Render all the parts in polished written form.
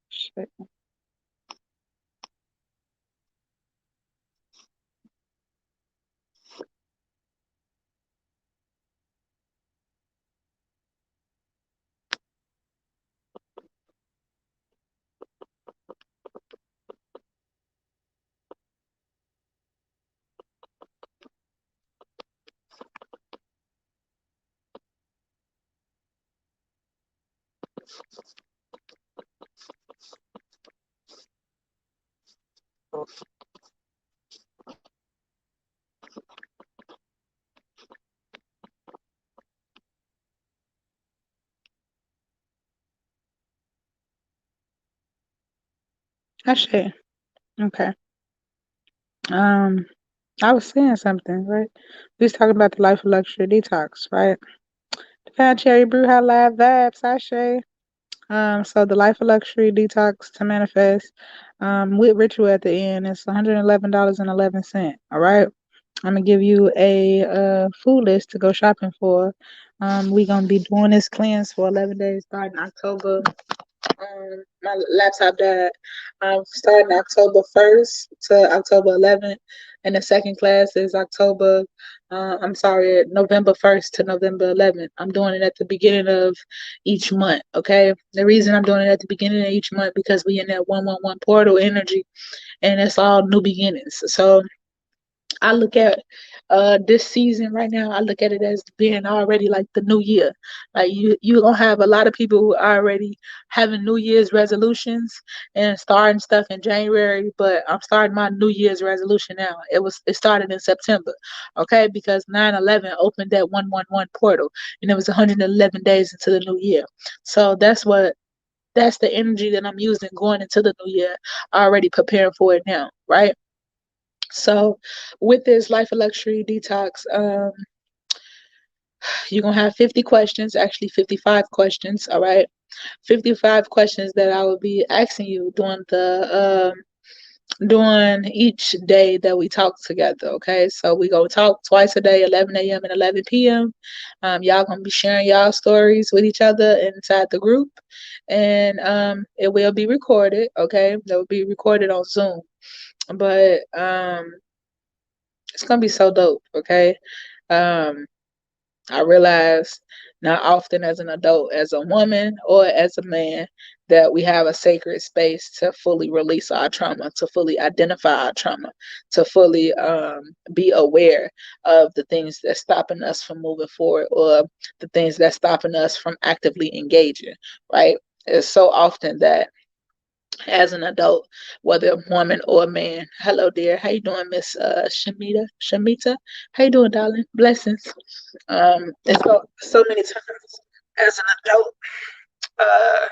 Shit. Shit. Okay. Um, I was saying something, right? We was talking about the life of luxury detox, right? Fan Cherry Brew High Live Vibes, Ashe. So the life of luxury detox to manifest, with ritual at the end, it's $111.11. All right. I'm gonna give you a food list to go shopping for. We gonna be doing this cleanse for 11 days starting October. My laptop died. Starting October 1st to October 11th, and the second class is November 1st to November 11th. I'm doing it at the beginning of each month. Okay, the reason I'm doing it at the beginning of each month because we in that 111 portal energy, and it's all new beginnings. So I look at this season right now, I look at it as being already like the new year. Like you're gonna have a lot of people who are already having New Year's resolutions and starting stuff in January, but I'm starting my New Year's resolution now. It started in September, okay, because 9/11 opened that 111 portal and it was 111 days into the new year. So that's the energy that I'm using going into the new year, already preparing for it now, right? So, with this Life of Luxury detox, you're gonna have 50 questions, actually 55 questions. All right, 55 questions that I will be asking you during each day that we talk together. Okay, so we go talk twice a day, 11 a.m. and 11 p.m. Y'all gonna be sharing y'all stories with each other inside the group, and it will be recorded. Okay, that will be recorded on Zoom, but it's gonna be so dope. Okay. Um, I realize not often as an adult, as a woman or as a man, that we have a sacred space to fully release our trauma, to fully identify our trauma, to fully be aware of the things that's stopping us from moving forward or the things that's stopping us from actively engaging, right? It's so often that as an adult, whether a woman or a man. Hello, dear. How you doing, Miss Shamita? Shamita, how you doing, darling? Blessings. And so many times as an adult, uh,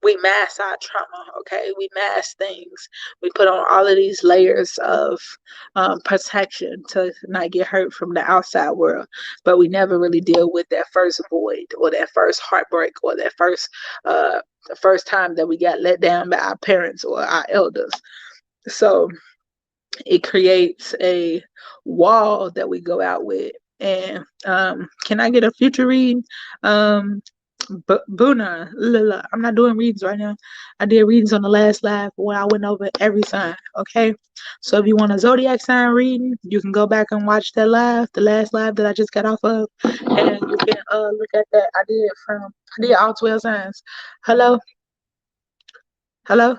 we mask our trauma. Okay, we mask things. We put on all of these layers of protection to not get hurt from the outside world, but we never really deal with that first void or that first heartbreak or that the first time that we got let down by our parents or our elders. So it creates a wall that we go out with. And can I get a future read? Um, Buna, Lila. I'm not doing readings right now. I did readings on the last live where I went over every sign. Okay, so if you want a zodiac sign reading, you can go back and watch that live, the last live that I just got off of, and you can look at that. I did all 12 signs. Hello, hello,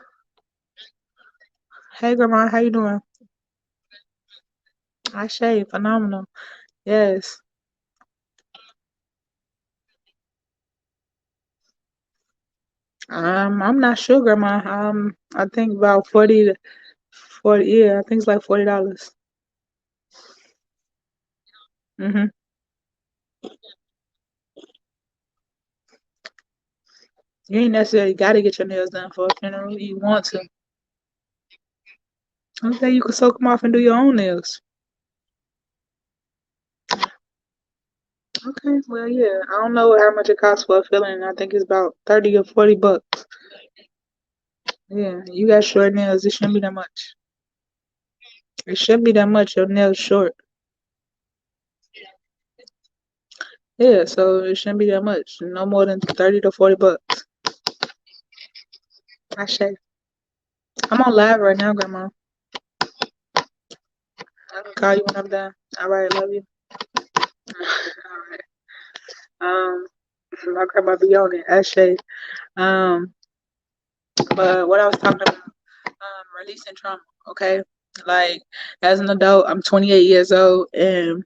hey grandma, how you doing? I shave, phenomenal. Yes. I'm not sure, Grandma. I think about 40. Yeah, I think it's like $40. Mhm. You ain't necessarily got to get your nails done for a funeral. You want to. Okay, you can soak them off and do your own nails. Okay, well, yeah. I don't know how much it costs for a filling. I think it's about 30 or $40. Yeah, you got short nails. It shouldn't be that much. It shouldn't be that much. Your nails short. Yeah, so it shouldn't be that much. No more than 30 to 40 bucks. I say. I'm on live right now, Grandma. I can call you when I'm done. All right, love you. All right. My grandma be on it. I say. Um, but what I was talking about, releasing trauma. Okay, like as an adult, I'm 28 years old, and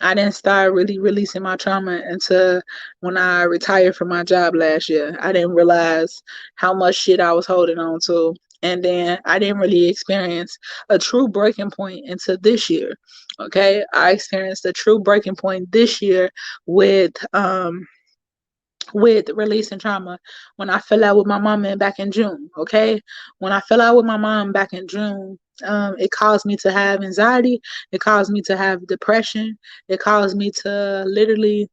I didn't start really releasing my trauma until when I retired from my job last year. I didn't realize how much shit I was holding on to. And then I didn't really experience a true breaking point until this year. Okay. I experienced a true breaking point this year with releasing trauma when I fell out with my mom back in June. Okay. When I fell out with my mom back in June, it caused me to have anxiety. It caused me to have depression. It caused me to literally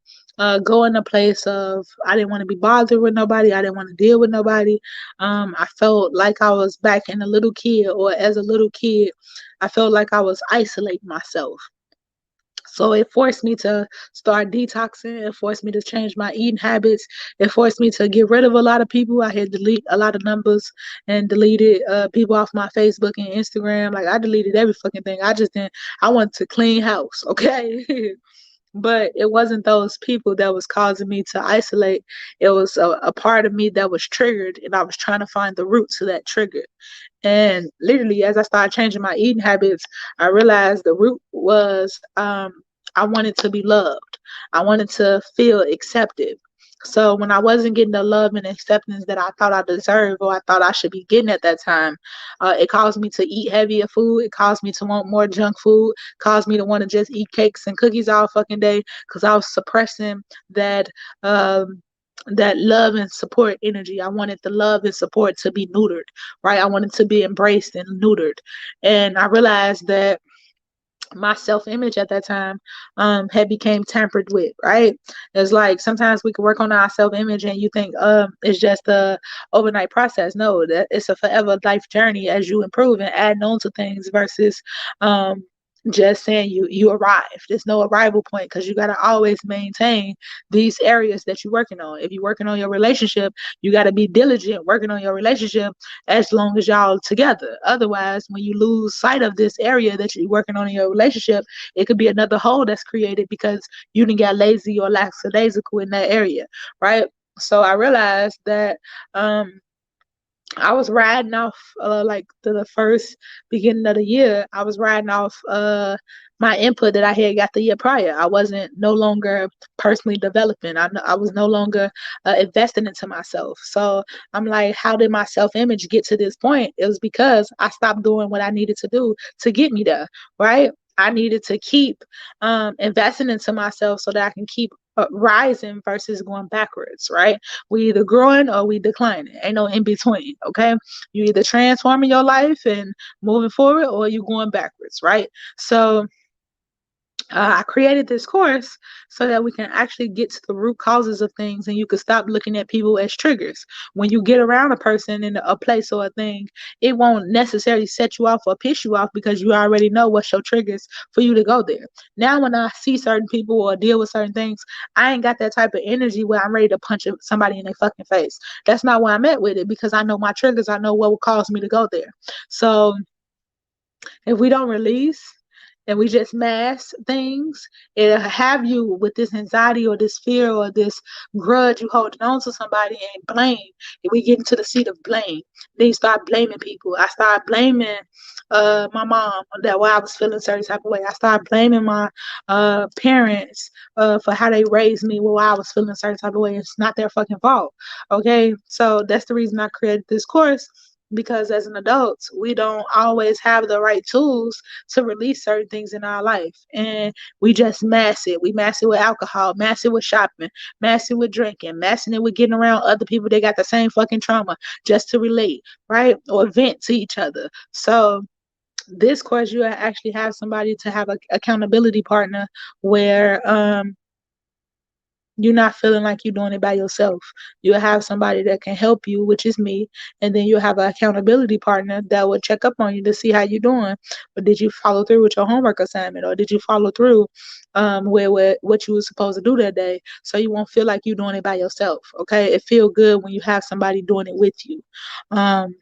go in a place of I didn't want to be bothered with nobody. I didn't want to deal with nobody. I felt like I was back in a little kid, or as a little kid, I felt like I was isolating myself. So it forced me to start detoxing. It forced me to change my eating habits. It forced me to get rid of a lot of people. I had delete a lot of numbers and deleted people off my Facebook and Instagram. Like I deleted every fucking thing. I just didn't. I wanted to clean house. Okay. But it wasn't those people that was causing me to isolate. It was a part of me that was triggered, and I was trying to find the root to that trigger. And literally, as I started changing my eating habits, I realized the root was I wanted to be loved. I wanted to feel accepted. So when I wasn't getting the love and acceptance that I thought I deserved or I thought I should be getting at that time, it caused me to eat heavier food. It caused me to want more junk food. Caused me to want to just eat cakes and cookies all fucking day because I was suppressing that that love and support energy. I wanted the love and support to be neutered, right? I wanted to be embraced and neutered. And I realized that my self-image at that time had became tampered with, right? It's like sometimes we can work on our self-image and you think it's just a overnight process. No, that it's a forever life journey as you improve and add on to things versus um just saying you arrived. There's no arrival point because you got to always maintain these areas that you're working on. If you're working on your relationship, you got to be diligent working on your relationship as long as y'all together. Otherwise, when you lose sight of this area that you're working on in your relationship, it could be another hole that's created because you didn't get lazy or lackadaisical in that area, right? So I realized that I was riding off like the first beginning of the year. I was riding off my input that I had got the year prior. I wasn't no longer personally developing. I was no longer investing into myself. So I'm like, how did my self image get to this point? It was because I stopped doing what I needed to do to get me there, right? I needed to keep investing into myself so that I can keep rising versus going backwards, right? We either growing or we declining. Ain't no in between. Okay. You either transforming your life and moving forward or you going backwards, right? So I created this course so that we can actually get to the root causes of things and you can stop looking at people as triggers. When you get around a person in a place or a thing, it won't necessarily set you off or piss you off because you already know what's your triggers for you to go there. Now, when I see certain people or deal with certain things, I ain't got that type of energy where I'm ready to punch somebody in their fucking face. That's not why I'm at with it because I know my triggers. I know what will cause me to go there. So, if we don't release and we just mask things, it'll have you with this anxiety or this fear or this grudge you holding on to somebody and blame. If we get into the seat of blame, then you start blaming people. I started blaming my mom that why I was feeling certain type of way. I started blaming my parents for how they raised me why I was feeling a certain type of way. It's not their fucking fault. Okay. So that's the reason I created this course because as an adult, we don't always have the right tools to release certain things in our life. And we just mask it. We mask it with alcohol, mask it with shopping, mask it with drinking, masking it with getting around other people that got the same fucking trauma just to relate, right? Or vent to each other. So this course, you actually have somebody to have an accountability partner where you're not feeling like you're doing it by yourself. You'll have somebody that can help you, which is me, and then you'll have an accountability partner that will check up on you to see how you're doing. But did you follow through with your homework assignment, or did you follow through with what you were supposed to do that day? So you won't feel like you're doing it by yourself. Okay, it feel good when you have somebody doing it with you. Um,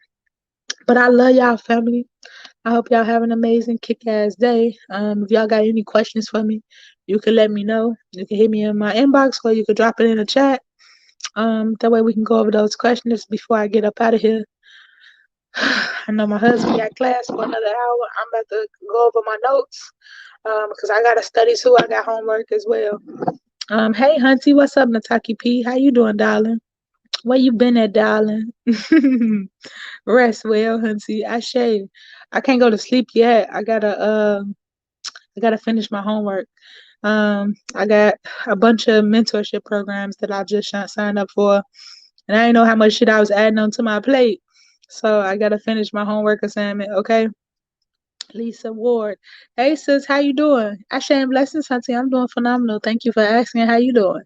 but I love y'all, family. I hope y'all have an amazing kick-ass day. If y'all got any questions for me, you can let me know. You can hit me in my inbox or you can drop it in the chat. That way we can go over those questions before I get up out of here. I know my husband got class for another hour. I'm about to go over my notes because I got to study too. I got homework as well. Hey, Hunty, what's up, Nataki P? How you doing, darling? Where you been at, darling? Rest well, Hunty. I can't go to sleep yet. I gotta finish my homework. I got a bunch of mentorship programs that I just signed up for, and I didn't know how much shit I was adding onto my plate. So I gotta finish my homework assignment. Okay. Lisa Ward. Hey sis, how you doing? Ashay blessings, Hunty. I'm doing phenomenal. Thank you for asking. How you doing?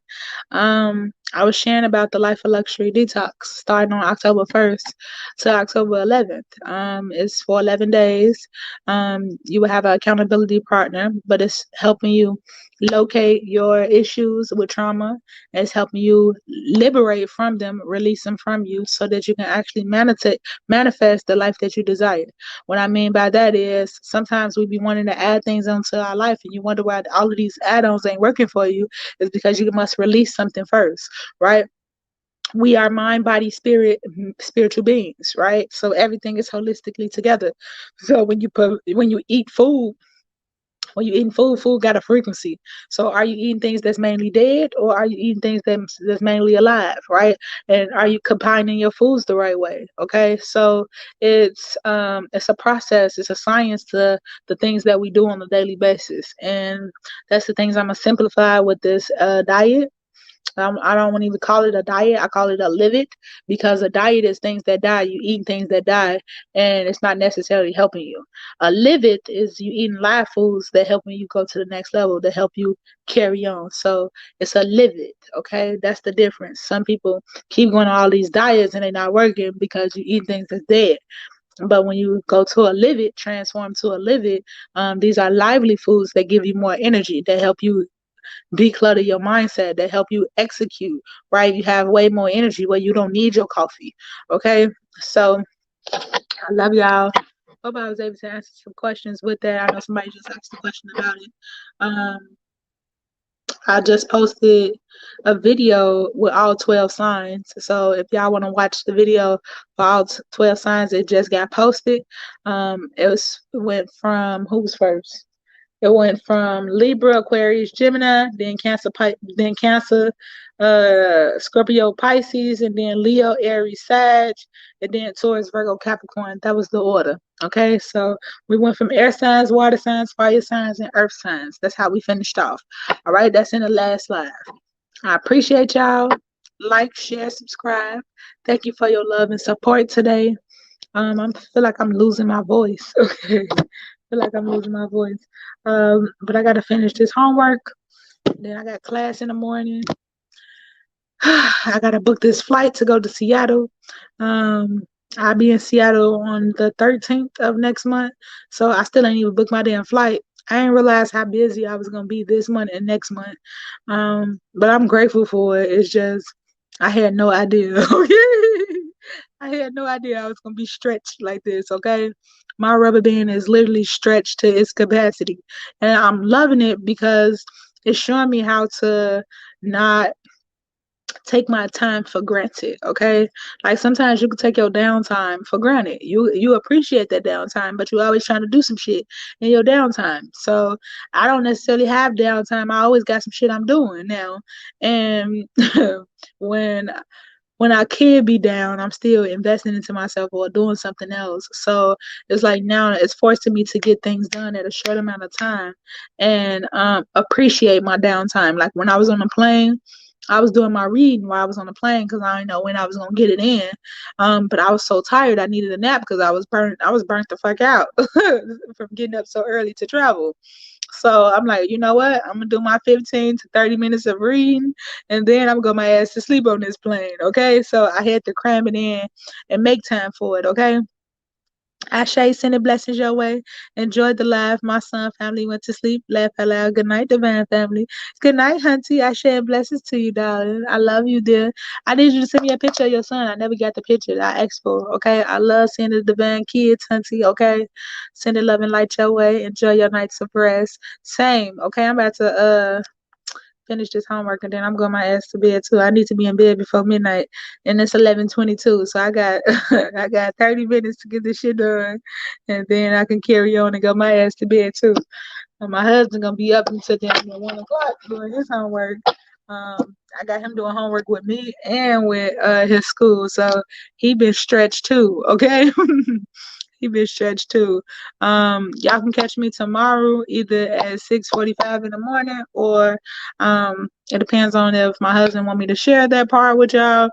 I was sharing about the Life of Luxury Detox starting on October 1st to October 11th. It's for 11 days. You will have an accountability partner, but it's helping you locate your issues with trauma. It's helping you liberate from them, release them from you so that you can actually manifest the life that you desire. What I mean by that is sometimes we be wanting to add things onto our life and you wonder why all of these add-ons ain't working for you. Is because you must release something first, right? We are mind, body, spirit, spiritual beings, right? So everything is holistically together. So when you eat food, when you're eating food got a frequency. So are you eating things that's mainly dead, or are you eating things that's mainly alive, right? And are you combining your foods the right way? Okay, so it's a process, it's a science to the things that we do on a daily basis, and that's the things I'm gonna simplify with this diet. I don't want to even call it a diet. I call it a live it, because a diet is things that die. You eating things that die, and it's not necessarily helping you. A live it is you eating live foods that helping you go to the next level, that help you carry on. So it's a live it. Okay, that's the difference. Some people keep going on all these diets and they're not working because you eat things that's dead. But when you go to a live it, transform to a live it, these are lively foods that give you more energy, that help you declutter your mindset, that help you execute, right? You have way more energy where you don't need your coffee. Okay. So I love y'all. Hope I was able to answer some questions with that. I know somebody just asked a question about it. Um, I just posted a video with all 12 signs. So if y'all want to watch the video for all 12 signs, it just got posted. Went from who's first? It went from Libra, Aquarius, Gemini, then Cancer, Scorpio, Pisces, and then Leo, Aries, Sag, and then Taurus, Virgo, Capricorn. That was the order. Okay, so we went from air signs, water signs, fire signs, and earth signs. That's how we finished off. All right, that's in the last live. I appreciate y'all. Like, share, subscribe. Thank you for your love and support today. I feel like I'm losing my voice. Okay. Feel like I'm losing my voice. But I gotta finish this homework. Then I got class in the morning. I gotta book this flight to go to Seattle. I'll be in Seattle on the 13th of next month. So I still ain't even booked my damn flight. I didn't realize how busy I was gonna be this month and next month. But I'm grateful for it. It's just I had no idea. I had no idea I was gonna be stretched like this, okay? My rubber band is literally stretched to its capacity. And I'm loving it because it's showing me how to not take my time for granted, okay? Like sometimes you can take your downtime for granted. You appreciate that downtime, but you're always trying to do some shit in your downtime. So I don't necessarily have downtime. I always got some shit I'm doing now. And when when I could be down, I'm still investing into myself or doing something else. So it's like now it's forcing me to get things done at a short amount of time and appreciate my downtime. Like when I was on the plane, I was doing my reading while I was on the plane because I didn't know when I was gonna get it in. But I was so tired, I needed a nap because I was burnt. I was burnt the fuck out from getting up so early to travel. So I'm like, you know what? I'm gonna do my 15 to 30 minutes of reading, and then I'm gonna go my ass to sleep on this plane. Okay, so I had to cram it in and make time for it. Okay. Ashay, sending blessings your way. Enjoyed the live. My son family went to sleep. Laugh out loud. Good night, Divine family. Good night, Hunty. Ashay, and blessings to you, darling. I love you, dear. I need you to send me a picture of your son. I never got the picture that I asked for. Okay. I love seeing the Divine kids, Hunty. Okay. Sending love and light your way. Enjoy your nights of rest. Same. Okay. I'm about to finish this homework and then I'm going my ass to bed too. I need to be in bed before midnight and it's 11:22. So I got I got 30 minutes to get this shit done and then I can carry on and go my ass to bed too. And my husband gonna be up until damn near 1 o'clock doing his homework. I got him doing homework with me and with his school, so he been stretched too. Okay, he been stretched too. Y'all can catch me tomorrow either at 6:45 in the morning or it depends on if my husband want me to share that part with y'all.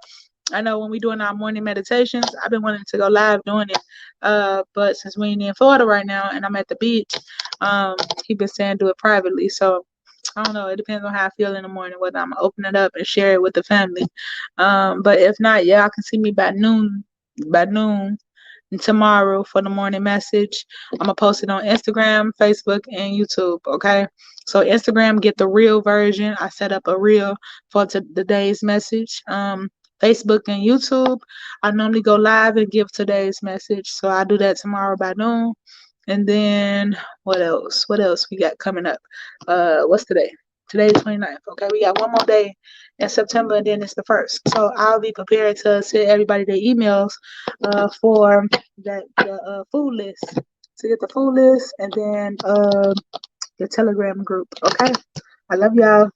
I know when we doing our morning meditations, I've been wanting to go live doing it. But since we ain't in Florida right now and I'm at the beach, he been saying do it privately. So I don't know. It depends on how I feel in the morning, whether I'm gonna open it up and share it with the family. But if not, yeah, I can see me by noon. By noon tomorrow for the morning message. I'm gonna post it on Instagram, Facebook, and YouTube. Okay. So Instagram, get the real version. I set up a reel for today's message. Facebook and YouTube, I normally go live and give today's message. So I'll do that tomorrow by noon. And then what else? What else we got coming up? What's today? Today's 29th. Okay, we got one more day in September and then it's the first. So I'll be prepared to send everybody their emails for the food list. To get the food list and then the Telegram group. Okay. I love y'all.